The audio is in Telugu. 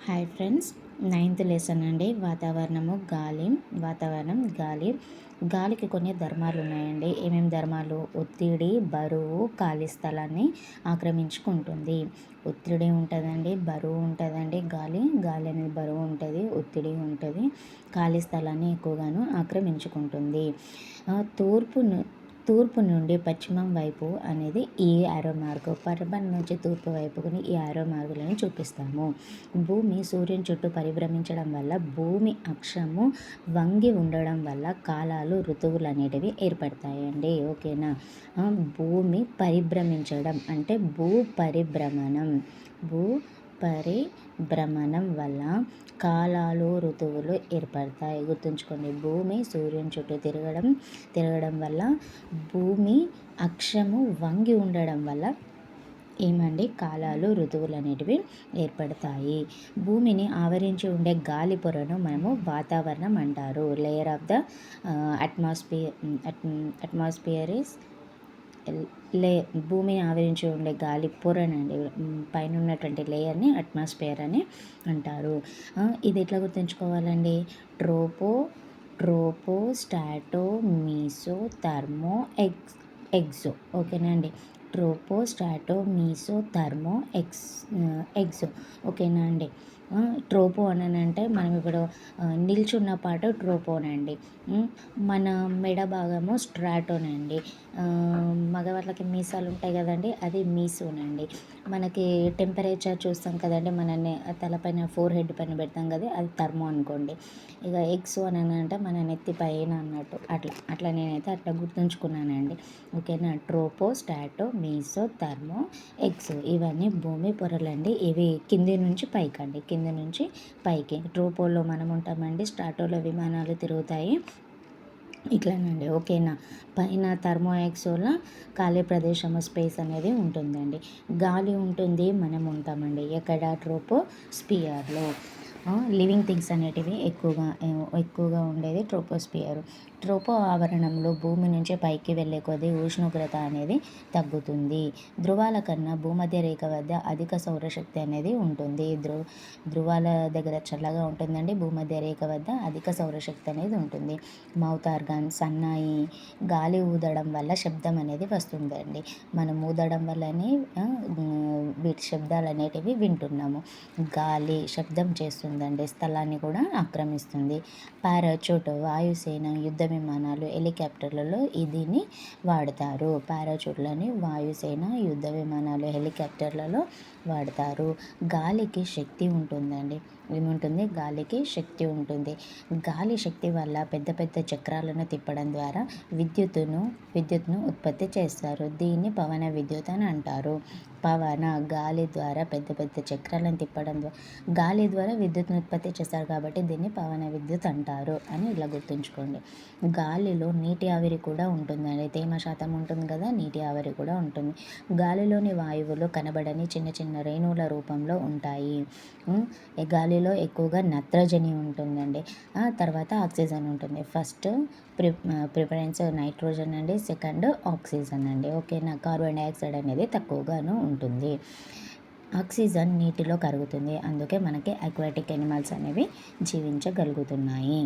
హాయ్ ఫ్రెండ్స్, నైన్త్ లెసన్ అండి. వాతావరణం గాలి. గాలికి కొన్ని ధర్మాలు ఉన్నాయండి. ఏమేమి ధర్మాలు? ఒత్తిడి, బరువు, ఖాళీ స్థలాన్ని ఆక్రమించుకుంటుంది. ఒత్తిడి ఉంటుందండి, బరువు ఉంటుందండి. గాలి అనేది బరువు ఉంటుంది, ఒత్తిడి ఉంటుంది, ఖాళీ స్థలాన్ని ఎక్కువగాను ఆక్రమించుకుంటుంది. తూర్పు నుండి పశ్చిమం వైపు అనేది ఈ యారో మార్కు. పడమర నుంచి తూర్పు వైపుకుని ఈ యారో మార్కులను చూపిస్తాము. భూమి సూర్యుని చుట్టూ పరిభ్రమించడం వల్ల భూమి అక్షము వంగి ఉండడం వల్ల కాలాలు, ఋతువులు అనేటివి ఏర్పడతాయండి. ఓకేనా? భూమి పరిభ్రమించడం అంటే భూపరిభ్రమణం వల్ల కాలాలు, ఋతువులు ఏర్పడతాయి. గుర్తుంచుకోండి, భూమి సూర్యుని చుట్టూ తిరగడం వల్ల భూమి అక్షము వంగి ఉండడం వల్ల ఏమండి కాలాలు, ఋతువులు అనేటివి ఏర్పడతాయి. భూమిని ఆవరించి ఉండే గాలి పొరను మనము వాతావరణం అంటారు. Layer of the atmosphere is భూమిని ఆవరించి ఉండే గాలి పొరనండి, పైన ఉన్నటువంటి లేయర్ని అట్మాస్ఫియర్ అని అంటారు. ఇది ఎట్లా గుర్తుంచుకోవాలండి? ట్రోపో స్టాటో మీసో థర్మో ఎగ్జో. ఓకేనా అండి? ట్రోపో స్టాటో మీసో థర్మో ఎగ్జో. ఓకేనా అండి? ట్రోపో అంటే మనం ఇప్పుడు నిల్చున్న పాటు ట్రోపోనండి. మన మెడ భాగము స్ట్రాటోనండి. మగవాళ్ళకి మీసాలు ఉంటాయి కదండి, అది మీసోనండి. మనకి టెంపరేచర్ చూస్తాం కదండి, మన తలపైన ఫోర్ హెడ్ పైన పెడతాం కదా, అది థర్మో అనుకోండి. ఇక ఎగ్స్ అని అంటే మన నెత్తి పైన అన్నట్టు. అట్లా నేనైతే అట్లా గుర్తుంచుకున్నానండి. ఓకేనా? ట్రోపో స్టాటో మీసో థర్మో ఎగ్స్ ఇవన్నీ భూమి పొరలండి. ఇవి కింది నుంచి పైకి. ట్రోపోలో మనం ఉంటామండి, స్టాటోలో విమానాలు తిరుగుతాయి. ఇట్లానండి. ఓకేనా? పైన థర్మో ఎక్సోలో ఖాళీ ప్రదేశము, స్పేస్ అనేది ఉంటుందండి. గాలి ఉంటుంది, మనం ఉంటామండి. ఎక్కడ? ట్రోపోస్పియర్లో. లివింగ్ థింగ్స్ అనేటివి ఎక్కువగా ఉండేది ట్రోపోస్పియర్. ట్రోపో ఆవరణంలో భూమి నుంచి పైకి వెళ్ళే కొద్దీ ఉష్ణోగ్రత అనేది తగ్గుతుంది. ధృవాల కన్నా భూమధ్య రేఖ వద్ద అధిక సౌరశక్తి అనేది ఉంటుంది. ధృవాల దగ్గర చల్లగా ఉంటుందండి, భూమధ్య రేఖ వద్ద అధిక సౌరశక్తి అనేది ఉంటుంది. మౌత్ ఆర్గాన్, సన్నాయి గాలి ఊదడం వల్ల శబ్దం అనేది వస్తుందండి. మనం ఊదడం వల్లనే వీటి శబ్దాలు అనేటివి వింటున్నాము. గాలి శబ్దం చేస్తుందండి, స్థలాన్ని కూడా ఆక్రమిస్తుంది. పారాచూట్, వాయుసేన యుద్ధ విమానాలు, హెలికాప్టర్లలో దీన్ని వాడతారు. పారాచూట్లని వాయుసేన యుద్ధ విమానాలు, హెలికాప్టర్లలో వాడతారు. గాలికి శక్తి ఉంటుందండి. ఏముంటుంది? గాలికి శక్తి ఉంటుంది. గాలి శక్తి వల్ల పెద్ద పెద్ద చక్రాలను తిప్పడం ద్వారా విద్యుత్తును ఉత్పత్తి చేస్తారు. దీన్ని పవన విద్యుత్ అని అంటారు. గాలి ద్వారా పెద్ద పెద్ద చక్రాలను తిప్పడం ద్వారా గాలి ద్వారా విద్యుత్తును ఉత్పత్తి చేస్తారు కాబట్టి దీన్ని పవన విద్యుత్ అంటారు అని ఇలా గుర్తుంచుకోండి. గాలిలో నీటి ఆవిరి కూడా ఉంటుందండి. తేమ శాతం ఉంటుంది కదా, నీటి ఆవిరి కూడా ఉంటుంది. గాలిలోని వాయువులు కనబడని చిన్న చిన్న రేణువుల రూపంలో ఉంటాయి. గాలిలో ఎక్కువగా నత్రజని ఉంటుందండి, తర్వాత ఆక్సిజన్ ఉంటుంది. ఫస్ట్ ప్రిఫరెన్స్ నైట్రోజన్ అండి, సెకండ్ ఆక్సిజన్ అండి. ఓకేనా? కార్బన్ డైఆక్సైడ్ అనేది తక్కువగాను ఉంటుంది. ఆక్సిజన్ నీటిలో కరుగుతుంది, అందుకే మనకి అక్వాటిక్ ఎనిమల్స్ అనేవి జీవించగలుగుతున్నాయి.